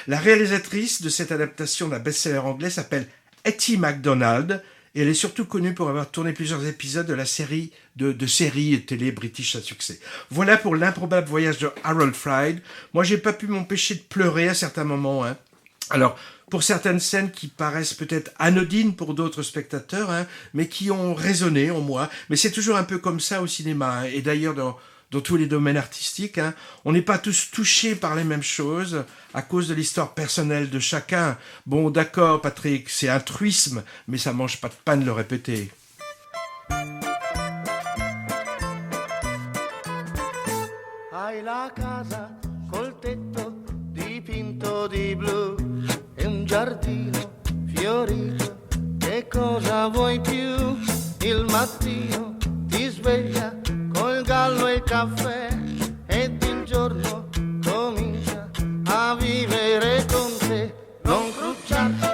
La réalisatrice de cette adaptation d'un best-seller anglais s'appelle Hattie MacDonald, et elle est surtout connue pour avoir tourné plusieurs épisodes de la série de séries télé british à succès. Voilà pour l'improbable voyage de Harold Fried. Moi, j'ai pas pu m'empêcher de pleurer à certains moments, hein. Alors, pour certaines scènes qui paraissent peut-être anodines pour d'autres spectateurs, hein, mais qui ont résonné en moi. Mais c'est toujours un peu comme ça au cinéma, hein. Et d'ailleurs, dans tous les domaines artistiques, hein, on n'est pas tous touchés par les mêmes choses à cause de l'histoire personnelle de chacun. Bon, d'accord, Patrick, c'est un truisme, mais ça mange pas de pain de le répéter. Hai la casa col tetto dipinto di blu e un giardino fiorito, che cosa vuoi più? Il mattino ti sveglia col gallo e il caffè ed il giorno comincia a vivere con te. Non crucciarti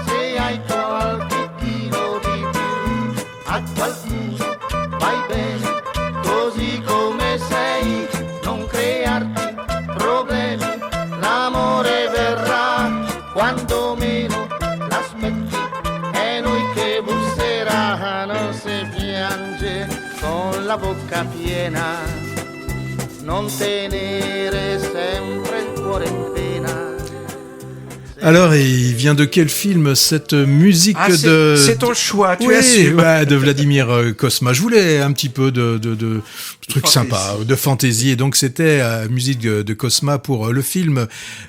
se hai qualche chilo di più, a qualcuno vai bene così come sei, non crearti problemi, l'amore verrà quando meno l'aspetti, è lui che busserà, non si piange con la bocca piena, non tenere sempre il cuore in pena. Alors, il vient de quel film cette musique de... C'est ton choix, tu oui, assumes. Ouais, de Vladimir Cosma. Je voulais un petit peu de trucs sympas, de fantaisie. Et donc, c'était musique de Cosma pour le film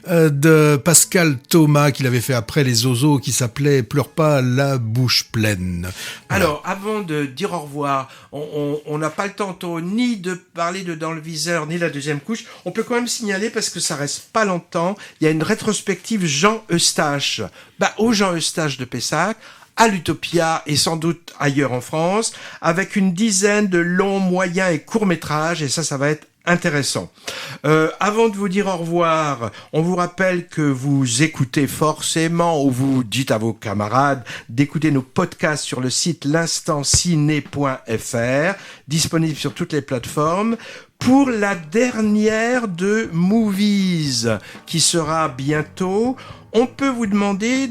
de Pascal Thomas qu'il avait fait après Les Oiseaux, qui s'appelait Pleure pas la bouche pleine. Voilà. Alors, avant de dire au revoir, on n'a pas le temps ni de parler de Dans le viseur, ni la deuxième couche. On peut quand même signaler, parce que ça reste pas longtemps, il y a une rétrospective Jean Eustache, au Jean Eustache de Pessac, à l'Utopia et sans doute ailleurs en France, avec une dizaine de longs, moyens et courts métrages, et ça va être intéressant. Avant de vous dire au revoir, on vous rappelle que vous écoutez forcément, ou vous dites à vos camarades d'écouter nos podcasts sur le site l'instantciné.fr, disponible sur toutes les plateformes. Pour la dernière de Movies, qui sera bientôt, on peut vous demander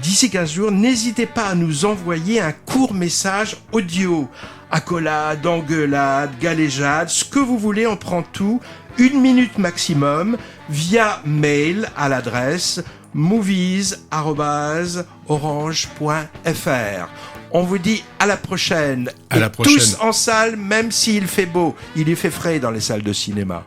d'ici 15 jours, n'hésitez pas à nous envoyer un court message audio. Accolade, engueulade, galéjade, ce que vous voulez, on prend tout, 1 minute maximum, via mail à l'adresse movies@orange.fr. On vous dit à la prochaine. À la prochaine. Tous en salle, même s'il fait beau. Il y fait frais dans les salles de cinéma.